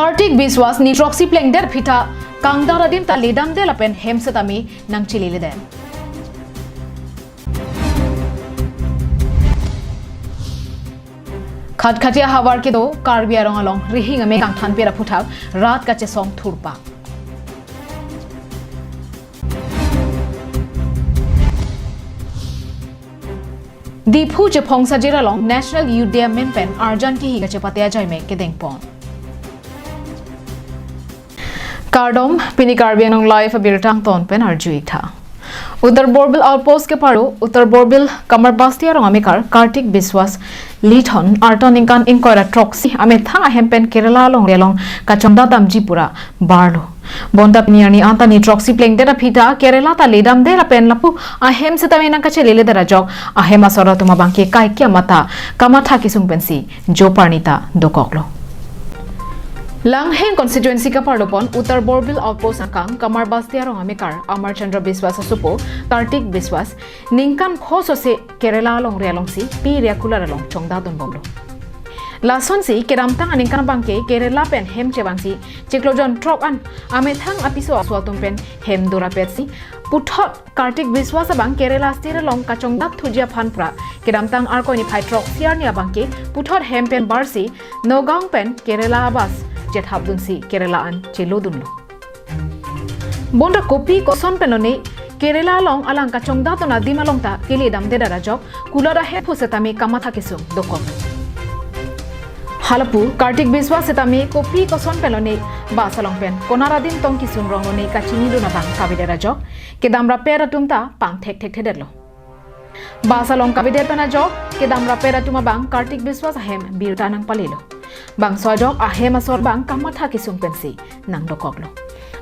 Kartik Biswas ni Roxy Pleng der phita Kangdara dim ta ledam de lapen hemsetami nang chilile den. Khatia hawar ke do Karbi arong along rihing ame kang than pera phuthak rat ka che song thurpa. Diphu je phongsa jira long National Youth Day men pen arjan ki hi ka che patia jai me ke deng pon. Kardom pini Karbi anong live Abirta ton pen arjuik tha. Uttar Borbil outpost ke paro Uttar Borbil kamar bastia rong amikar Kartik Biswas Lithon Arton inkan inkoira troxy ame tha hempen Kerala long relong kachongda damji pura barlo bonda piniani antani troxy pleng dera phita Kerala ta ledam dera pen lapu ahem setamena kache lele dera jok ahema sora tuma bangke kai kya mata kamatha kisung pensi joparnita dokoklo Langheng constituency ka parlopon Uttar Borbil outpost akang kamar bastia rong amikar Amar Chandra Biswas supo Kartik Biswas ningkan khoso se Kerala long realong si pi rekula long chongda don bomlo Lason si keramtang aningkan bangke Kerala pen hem chebangsi chiklojon trop an ame thang apiso aswatum pen hem dura petsi puthot Kartik Biswas abang Kerala stira long kachongda thujia phanpra keramtang ar koi ni phai trop siar ni abangke puthot hem pen barsi Nogang pen Kerala abas jet habdun si Kerala an chelo dunlo bonda kopi koson penone Kerala long alang kachongda to na dimalong ta kili dam de dara jok kulada he phusetami kamatha kisum dokok halapu Kartik Biswas setami kopi koson penone basalong pen konara din tong kisum rongone kachini duna bang kabidera jok kedamra pera tumta pang thek thek thederlo basalong kabider pena jok kedamra pera tuma bang Kartik Biswas hem birta nang palelo bang sojok ahem asor bang kamatha kisung pensi nang dokoklo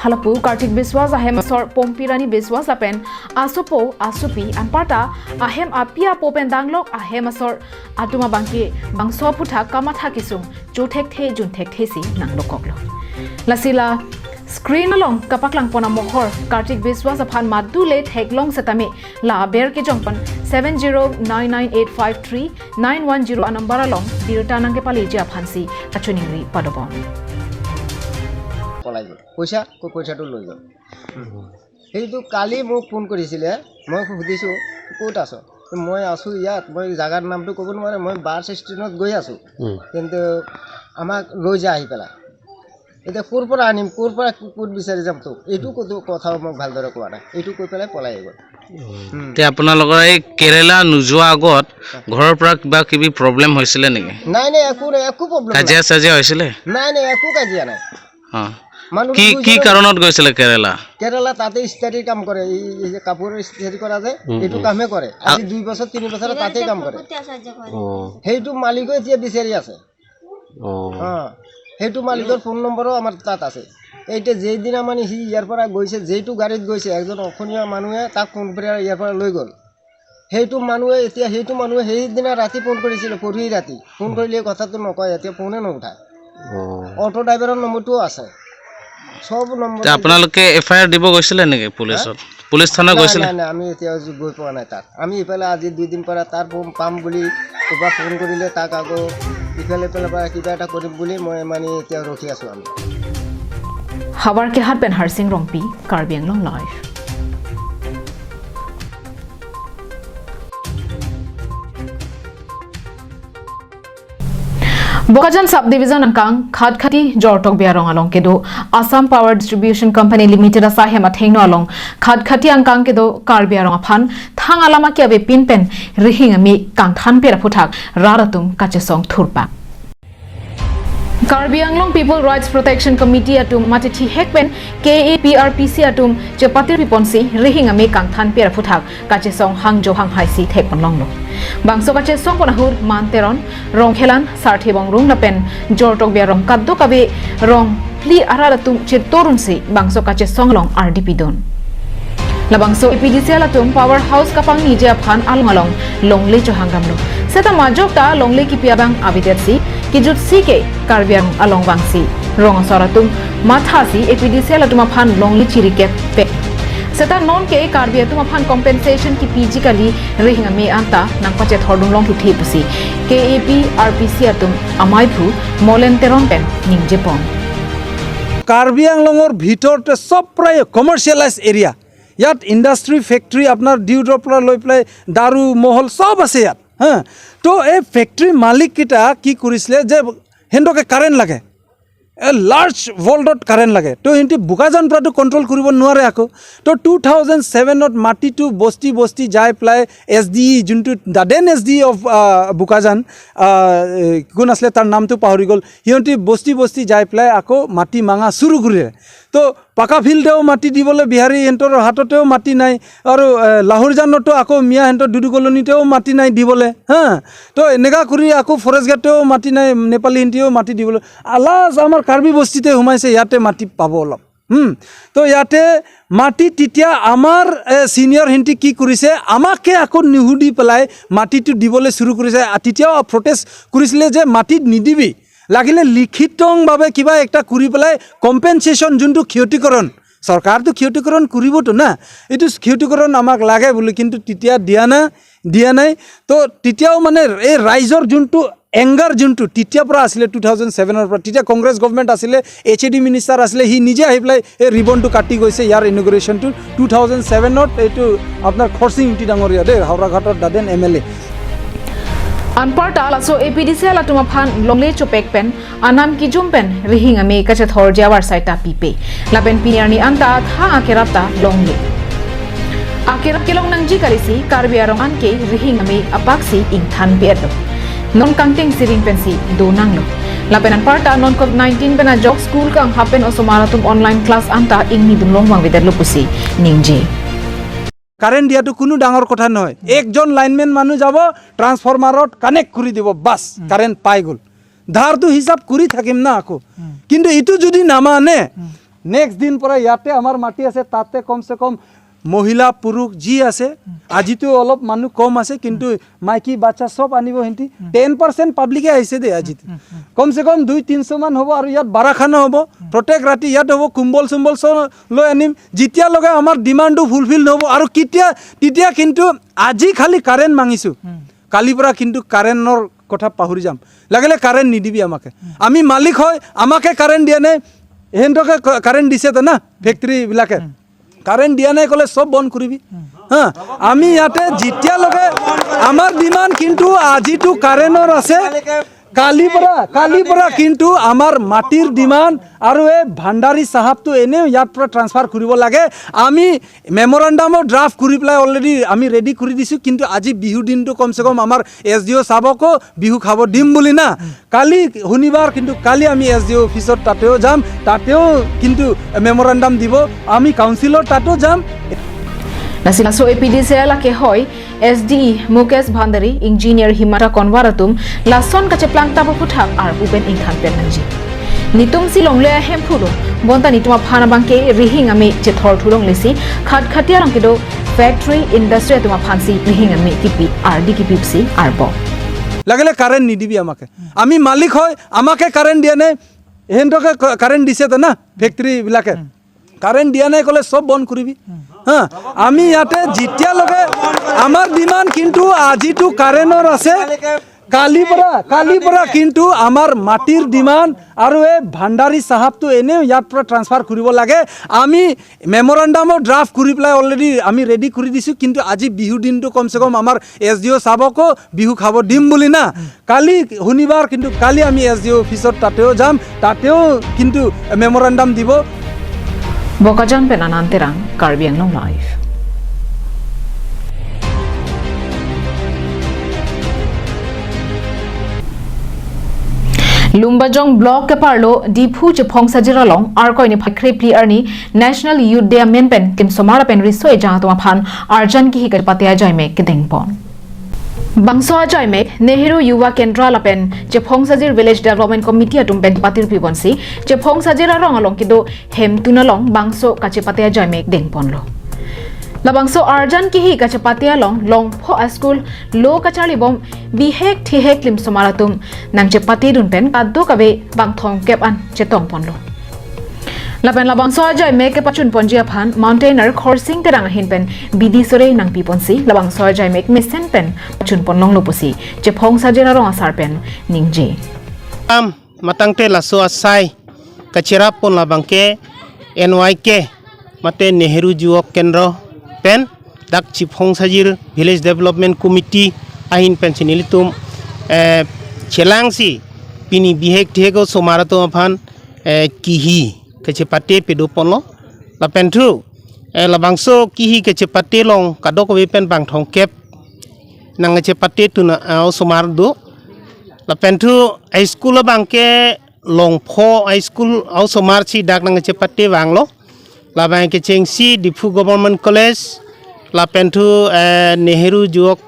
halapu Kartik Biswas ahem asor pompirani Biswas apen asupo asupi ampata ahem apia popen danglok ahem asor atuma bangki bang so phutha kamatha kisung chuthek the jun thek the si nang dokoklo lasila screen along kapaklang pona mohor Kartik Biswas aphan madule theklong setame la ber ke jongpan 7099853910 number along birta nang ke pali ja phansi achuningri padobon পলাই গ'ল পইচাটো লৈ গ'ল সেইটো কালি মোক phone কৰিছিলে মই সুধিছোঁ ক'ত আছ মই আছোঁ ইয়াত মই জাগাৰ নামটো ক'ব নোৱাৰে মই বাছ ষ্টেণ্ডত গৈ আছোঁ কিন্তু আমাক লৈ যায় আহি পেলাই এতিয়া ক'ৰ পৰা আনিম ক'ৰ পৰা ক'ত বিচাৰি যাম তোক এইটো কথাও মোক ভালদৰে কোৱা নাই এইটো কৈ পেলাই পলাই গ'ল তে আপোনালোকৰ এই কেৰেলা নোযোৱা আগত ঘৰৰ পৰা কিবা কিবি প্ৰব্লেম হৈছিলে নেকি নাই একো প্ৰব্লেম কাজিয়া চাজিয়া হৈছিলে নাই একো কাজিয়া নাই কি কাৰণত গৈছিলে কেৰেলা তাতে ষ্টাডিৰ কাম কৰে এই যে কাপোৰ ষ্টাডি কৰা যে এইটো কামে কৰে আজি 2 বছৰ 3 বছৰ তাতে কাম কৰে সেইটো মালিকে এতিয়া বিচাৰি আছে সেইটো মালিকৰ ফোন নম্বৰো আমাৰ তাত আছে এইটা যেইদিনা মানে সি ইয়াৰ পৰা গৈছে যেইটো গাড়ীত গৈছে একজন অসমীয়া মানুহে তাক ফোন কৰি ইয়াৰ পৰা লৈ গ'ল সেইটো মানুহে সেইদিনা ৰাতি ফোন কৰিছিল পৰহি ৰাতি ফোন কৰিলে কথাটো নকয় এতিয়া ফোনে নুঠায় অটো ড্ৰাইভাৰৰ নম্বৰটো আছে সব নম্বৰ আপোনালোকে এফআইআৰ দিব গৈছিলে নেকি পুলিচত পুলিচ থানা গৈছিলে নাই আমি এতিয়া গৈ পোৱা নাই তাত আমি ইফালে আজি 2 দিন পৰা তাৰ পাম বুলি কিবা ফোন কৰিলে তাক আগো ইফালে পৰা কিবা এটা কৰিম বুলি মই মানে এতিয়া ৰখি আছো আমি হাৱাৰ ke hat pen harsing rongpi Karbi anglong live Bokajan subdivision angkang khadkhati jortok biarong along kedo Assam Power Distribution Company Limited asa hema thengno along khadkhati angkang kedo Karbi arong aphan thang alama kya be pinpen rihing ami kang than pera phuthak raratum kachesong thurpa Karbi Anglong People Rights Protection Committee atum matiti hekpen KAPRPC atum chepatir piponsi rihing ame kang than pera phuthak kachesong hangjo hang haisi thekpon longlo bangso kachesong ponahur manteron rong khelan sarthi bong rung lapen jortok bia rong kaddo kabe rong pli araratum chetorun si bangso kachesong long RDP don labangso EPDCL atum power house kapang nije aphan alngalong longle chohangamlo seta majok ta longle ki piabang abitetsi kijut sike Karbiang along bangsi rong soratum mathasi EPDCL atum aphan longle chirike pe seta non ke Karbi atum aphan compensation ki PG kali rehing me anta nang pache thodung long ki thipusi KAPRPC atum amai phu molenteron pen ningje pon Karbi আংলঙৰ ভিতৰতে চব প্ৰায় commercialise area ইয়াত industry factory আপোনাৰ ডিউৰ পৰা লৈ পেলাই দাৰু মহল চব আছে ইয়াত হা তো এই ফেক্টৰী মালিককেইটা কি কৰিছিলে যে সিহঁতকে কাৰেণ্ট লাগে লাৰ্জ ভল্টত কাৰেণ্ট লাগে তো সিহঁতি বোকাজান পৰাটো কণ্ট্ৰল কৰিব নোৱাৰে আকৌ তো 2007ত মাটিটো বস্তি বস্তি যাই পেলাই SDE যোনটো দাদেন SDE অফ বোকাজান কোন আছিলে তাৰ নামটো পাহৰি গ'ল সিহঁতি বস্তি বস্তি যাই পেলাই আকৌ মাটি মাঙা চুৰু কৰিলে তো পাকা ফিল্ডেও মাটি দিবলৈ বিহাৰী সিহঁতৰ হাততেও মাটি নাই আৰু লাহোৰজানতো আকৌ মিয়া সিহঁতৰ দুদু কলনীতেও মাটি নাই দিবলৈ হা তো এনেকুৱা কৰি আকৌ ফৰেষ্ট গাৰ্ডেও মাটি নাই নেপালী হিন্দীও মাটি দিবলৈ আলাজ আমাৰ কাৰ্বি বস্তিতে সোমাইছে ইয়াতে মাটি পাব অলপ তো ইয়াতে মাটি তেতিয়া আমাৰ ছিনিয়ৰ হিন্দি কি কৰিছে আমাকে আকৌ নিহুদি পেলাই মাটিটো দিবলৈ চুৰু কৰিছে তেতিয়াও প্ৰটেষ্ট কৰিছিলে যে মাটিত নিদিবি লাগিলে লিখিতভাৱে কিবা একটা কৰি পেলাই কম্পেনচেশ্যন যোনটো ক্ষতিকৰণ চৰকাৰটো ক্ষতিকৰণ কৰিবতো না এইটো ক্ষতিকৰণ আমাক লাগে বুলি কিন্তু তেতিয়া দিয়া নাই তো তেতিয়াও মানে এই ৰাইজৰ যোনটো এংগাৰ যোনটো তেতিয়াৰ পৰা আছিলে 2007ৰ পৰা তেতিয়া কংগ্ৰেছ গভৰ্ণমেণ্ট আছিলে HAD মিনিষ্টাৰ আছিলে সি নিজে আহি পেলাই এই ৰিবনটো কাটি গৈছে ইয়াৰ ইনগ্ৰেশ্যনটো 2007ত এইটো আপোনাৰ খৰচিং ইটি ডাঙৰীয়া দেই হাওৰাঘাটৰ দাদেন MLA Anparta laso APDC la tumaphan longle chopek pen anam ki jumpen rihing ame kache thor jawar saita pipe laben pinarni anta tha akerapta longle akerap kelong nangji kalisi karbi arong anke rihing ame apaksi ing than pedo non kangting siring pensi do nanglo laben Anparta non COVID-19 bena jok school kang happen osomaratum online class anta ing ni dum longwang vidar lupusi ningje current দিয়াটো কোনো ডাঙৰ কথা নহয় একজন linemen মানুহ যাব ট্ৰান্সফৰ্মাৰত connect কৰি দিব বাস কাৰেণ্ট পাই গ'ল ধাৰটো হিচাপ কৰি থাকিম না আকৌ কিন্তু ইটো যদি নামানে নেক্সট দিন পৰা ইয়াতে আমাৰ মাটি আছে তাতে কমসে কম মহিলা পুৰুষ যি আছে আজিতো অলপ মানুহ কম আছে কিন্তু মাইকী বাচ্চা সব আনিব হিন্তি 10% পাব্লিকে আহিছে দে আজি কমসে কম 200-300 মান হ'ব আৰু ইয়াত বাৰাখানা হ'ব প্ৰত্যেক ৰাতি ইয়াত হ'ব কুম্বল সুম্বল লৈ আনিম যেতিয়া লগে আমাৰ ডিমান্ডটো ফুলফিল নহব আৰু তেতিয়া কিন্তু আজি খালি কাৰেণ্ট মাঙিছো কালি পৰা কিন্তু কাৰেণ্টৰ কথা পাহৰি যাম লাগিলে কাৰেণ্ট নিদিবি আমাকে আমি মালিক হয় আমাকে কাৰেণ্ট দিয়া নাই হেনটকে কাৰেণ্ট দিছে তো না ফেক্টৰী বিলাকে কাৰেণ্ট দিয়া নাই কলে সব বন্ধ কৰিবি হা আমি ইয়াতে যেতিয়া লগে আমাৰ ডিমান্ড কিন্তু আজিটো কাৰেণ্টৰ আছে কালি পৰা কিন্তু আমাৰ মাটিৰ ডিমান্ড আৰু এই ভান্ডাৰী সাহাবটো এনে ইয়াত পৰা ট্ৰান্সফাৰ কৰিব লাগে আমি মেমোৰেন্ডামৰ ড্ৰাফট কৰি পেলাই অলৰেডি আমি ৰেডি কৰি দিছো কিন্তু আজি বিহু দিনটো কমসে কম আমাৰ SDO সাবকো বিহু খাব দিম বুলি না কালি শনিবাৰ কিন্তু কালি আমি SDO অফিচত তাতেও যাম তাতেও কিন্তু মেমোৰেন্ডাম দিব আমি কাউন্সিলৰ তাতেও যাম Nasilaso APDC la ke hoy SDE Mukesh Bhandari engineer Himata Konwaratum lason kache planta bo puthak ar uben ingkhan penanji nitum si longle hemphulo bonta nituma phana bangke rihing ame che thor thulong lesi khatia rang kedo factory industry tuma phansi rihing ame kipi RD kipipsi arbo লাগলে current নিদিবি আমাকে আমি মালিক হয় আমাকে current দিয়া নাই হেনটকে current দিছে তো না ফ্যাক্টরি বিলাকে কারেন্ট দিয়া নাই কলে সব বন্ধ কৰিবি হা আমি ইয়াতে যেতিয়া লগে আমাৰ ডিমান্ড কিন্তু আজিটো কাৰেণ্টৰ আছে কালি পৰা কিন্তু আমাৰ মাটিৰ ডিমান্ড আৰু এই ভান্ডাৰী সাহাবটো এনে ইয়াত পৰা ট্ৰান্সফাৰ কৰিব লাগে আমি মেমোৰেন্ডামৰ ড্ৰাফট কৰি পেলাই অলৰেডি আমি ৰেডি কৰি দিছো কিন্তু আজি বিহু দিনটো কমসে কম আমাৰ SDO সাবকো বিহু খাব দিম বুলি না কালি শনিবাৰ কিন্তু কালি আমি SDO অফিচত তাতেও যাম তাতেও কিন্তু মেমোৰেন্ডাম দিব Bokajan penananterang Karbi Anglong Live Lumbajong block ke parlo diphu che phongsa jiralong arkoi ni phakre player ni National Youth Day men pen kim somara pen risoi jang tuma phan arjan ki hikar patia jai me kedeng pon Bangso ajai mek Nehru Yuva Kendra lapen je Phongsajir Village Development Committee atum ben patir pibonsi je Phongsajir arong along kido hem tunalong bangso kache patia ajai mek deng ponlo la bangso arjan ki hi kache patia long pho school lo kachali bom bihek thihek lim somaratum nang je pati dun pen kaddo kabe bangthong kep an che tong ponlo Laban labang so ajai make pachun ponjia phan mountaineer khorsing terang hin pen bidi sore nang piponsi labang so ajai make mesen pen pachun ponlong lopusi je phong sajera rong asar pen ningje matang te laso asai kachera pon labangke NYK mate Nehru Juwak Kendra pen dak Chiphong Sajir Village Development Committee ahin pensinilitum chelangsi pini bihek thego somarato aphan kihi kecepate pedoponlo la pentu la bangso kihi kecepate long kadok pen bang thongkep nang kecepate tuna au somardo la pentu high school bangke long pho high school au somarchi dak nang kecepate wanglo la bangke chengsi Difu Government College la pentu Nehru Juwak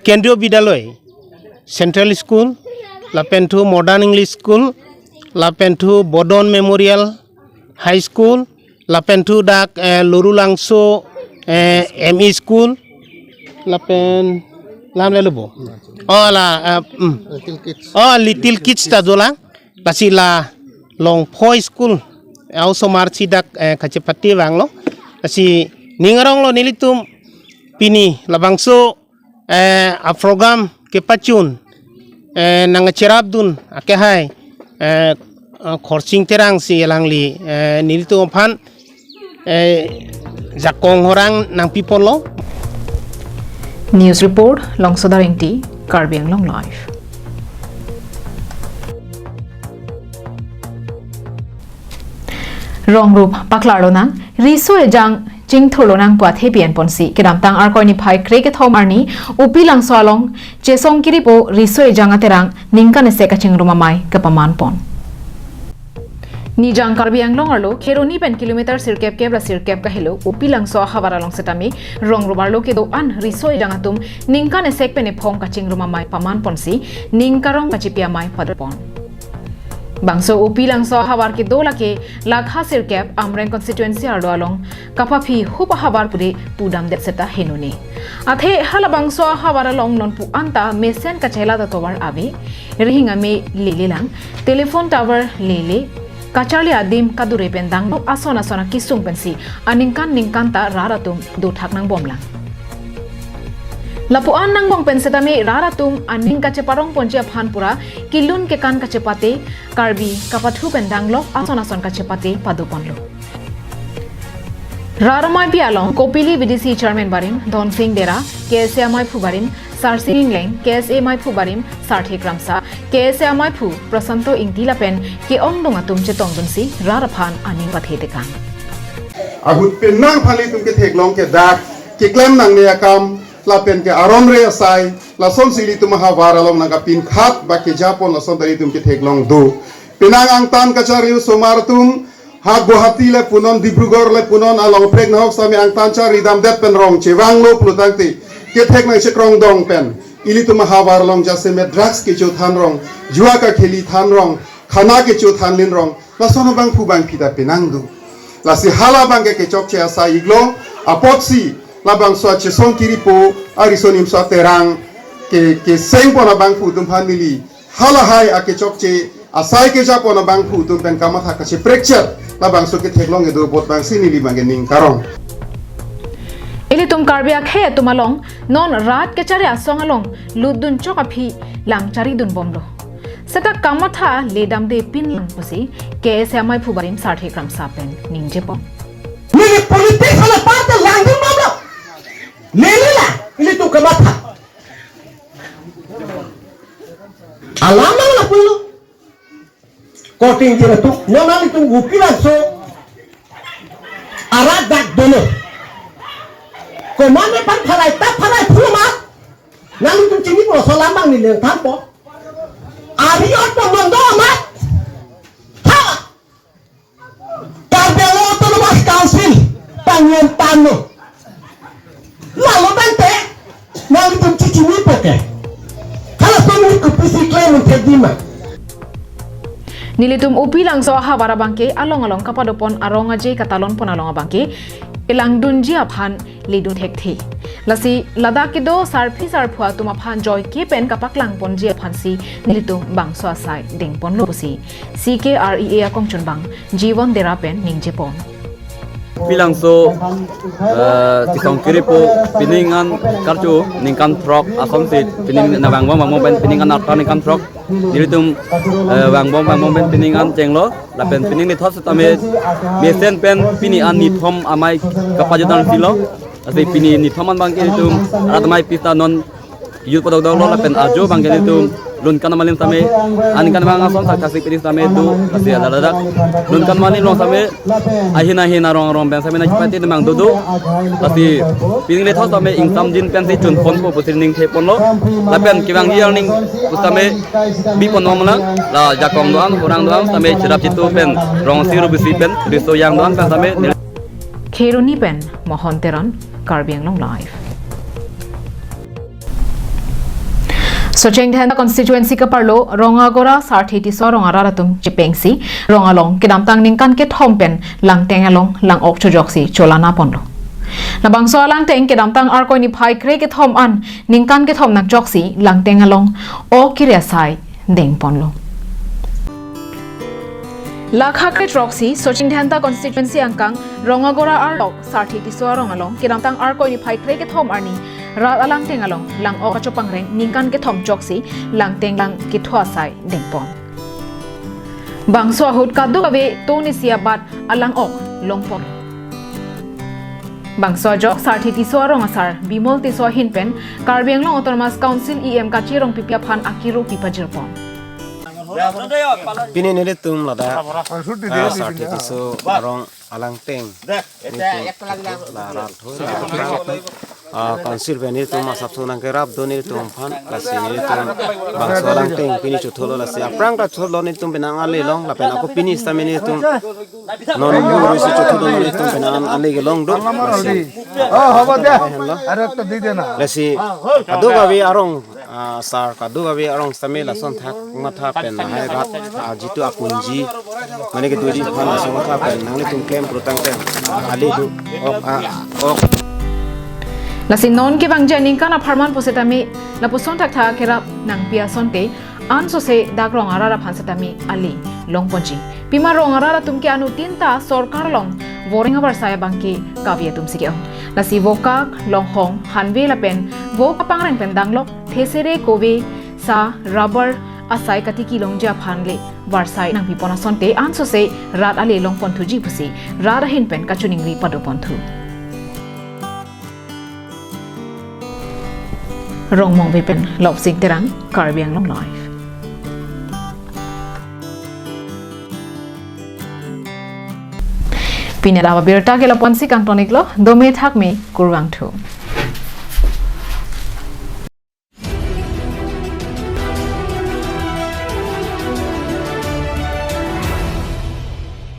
Kendriya Bidaloy Central School la pentu Modern English School la pentu Bodon Memorial High School la pentu dak Lorulangso ME School la pen lam le lobo Little Kids ta dolang pasila long pho school au somarchi dak kacepati wanglo asi ningarong lo nilitum pini labangso a program ke pachun nang cherabdun akehai khorsing terang si elangli nilitum phan jakong horang nang pipon lo. News report Longsodaring T Karbi Anglong Live. Ronggrup paklaro nang riso ejang jingtholo nang puat hebian ponsi kedam tang arkoi ni phai kreke thom arni upilang swalong chesong kiripo riso ejang aterang ningkan se ka chingruma mai kapaman pon Nijang Karbi Anglong arlo kheroni pen kilometer sirkep kebra sirkep ka helo upilang so hawara long setami ronggrup arlo ke do an riso ejang atum ningkan sek pen phong ka chingruma mai paman ponsi ningkarong kachipia mai padpon Bangso upilang so hawar ke dola ke lakha sirkep amreng constituency ardo along kapafi hupa hawar pure pudam det seta henune athe hala bangso hawar along non pu anta mesen ka chela da towar ave rihinga me lelelang telephone tower lele kacharli adim kadure pendang asona sona kisung pensi aningkan ta raratum do thaknang bomlang Lapuan nang bong pensetami raratung aning kaceparong ponjia phanpura kilun ke kan kacepate karbi kapathu pendanglo ason kacepate padupanlo Raramai pialong kopili BDC chairman barim Don Singh Dera KSAMI phu barim Sarsing Leng KSAMI phu barim Sarthi Kramsa KSAMI phu Prasanto Ingtila pen ke ongdong atum chetong dunsi raraphan aning pathete kan Ahut penang phali tum ke theklong ke dak ke klem nang ne akam la pen ke arom re asai la som sili tu mahawar along naga pin khat ba ke japon la som dari tum ke theklong do penang ang tan kachariu somartum ha Guwahati le punon Dibrugarh le punon along prek na hok sami ang tan chari dam det pen rong chewang lo plutangti ke thek na chekrong dong pen ili tu mahawar long jase me drugs ke chu than rong juwa ka kheli than rong khana ke chu than lin rong la sono bang pu bang pita penang du la si hala bang ke chok che asai iglo apotsi labang so chesong kiripo arisonim so terang ke seng pona bang pu tum family hala hai ake chokche asai ke ja pona bang pu tum pen kamatha ka che prekchat labang so ke theklong e do bot bang sinili bang ning karong Ili tum karbia khe tumalong non rat ke chare asong along ludun chok aphi lang chari dun bomlo seta kamatha ledam de pin lang pusi KSAMI phu barim Sarthi Kramsa pen ningje pon ni politik hala parte langdung bomlo Lelila, ini tuh kemata. Alamang lah pun lo. Koting jira tuh, nyaman itu upilan so. Aradak dulu. Komane pan palai tak palai pulumat. Nang itu cini pun so lambang ni leng tampo. Ariot pun bondo amat. Ha. Karbelo Autonomous Council, Pangen Tano. Lalu bante, lalu tu cici ni pakai. Kalau kamu kupisi klaim untuk dima. Nilitum upilang so hawara bangke along kapadopon arong aje katalon pon along bangke ilang dunji aphan lidun hekthi lasi ladak do sarphi sarphua tuma phan joy ke pen kapaklang pon ji aphan si nilitum bangso asai ding pon losi CKREA akong chun bang jiwon dera pen ningje pon pilang so tisong kiripo piningan kartu ningkan trok asom sit pining na bang bang ben piningan arta ningkan trok diritum bang bang ben piningan cenglo la pen pining ni thos tame mesen pen pini an ni thom amai kapajutan silo asi pini ni thoman bang kiritum atamai pista non yut podok dong lo la pen ajo bang kiritum lun kan malin tame an kan bang asom sak kasik pinis tame tu asi ada lun kan malin long tame ahina rong ben same na chipati mang dudu asi pining le thos tame ingtam jin pen si chun phon ko pusin ning the pon lo la pen kibang yar ning tame bi pon nom la la jakong doang orang doang tame chirap chitu pen rong siru bisi pen riso yang doang pen tame Kheruni pen mohon teron Karbiang Long live. Socheng Dhenda constituency ka parlo Rongagora Sarthiti so Rongara tum chipengsi Rongalong kidamtang ningkan ke thompen lang tengalong lang ok chojoksi cholana ponlo. Na bangso lang teng kidamtang arkoi ni phai kre ke thom an ningkan ke thom nak joksi lang tengalong o kiriasai deng ponlo. Lakha ke troxy Socheng Dhenda constituency angkang Rongagora arlok Sarthiti so Rongalong kidamtang arkoi ni phai kre ke thom arni rat alang tengalong lang o kachopang reng ningkan ke thom joksi lang teng lang ke thwa sai dengpon bangso hut kadu ave tonisia bat alang ok longpon bangso jok Sarthiti so rong asar bimol ti so hinpen Karbiang Long Autonomous Council em kachirong pipia phan akiru pipajirpon Pini nile tum lada Sarthiti so arong alang teng council beni tum asap sunang kerap doni tum phan kasi ni tum bangso alang teng pini chutholo la se aprang ta chutholo ni tum benang ale long la pena ko pini stamini tum non guru si chutholo ni tum benang ale ge long do hobo de are ekta di dena lesi adu gabi arong sar kadu gabi arong samela son thak matha pen hai rat jitu akunji mane ke duji phan la son matha pen nang ni tum claim protang pen ale du ok Lasin non ke bang janing kana pharman posetami la poson thak tha kera nang pia sonte an so se dak rong ara phansetami ali long ponji pima rong ara tumke anu tinta sarkar long voring abar saya bangki kavia tum sikyo lasi voka long hong hanwe la pen voka pangrang pen danglok thesere kobe sa rubber asai kati ki long ja phanle warsai nang pipona sonte an so se rat ali long pon thuji pusi rara hin pen kachuning ri pado pon thu Rong mong vipen lop sing terang Karbiang Long live. Pinadawa Abirta ke laponsi kang tonik lo dome thak me kurwang thu.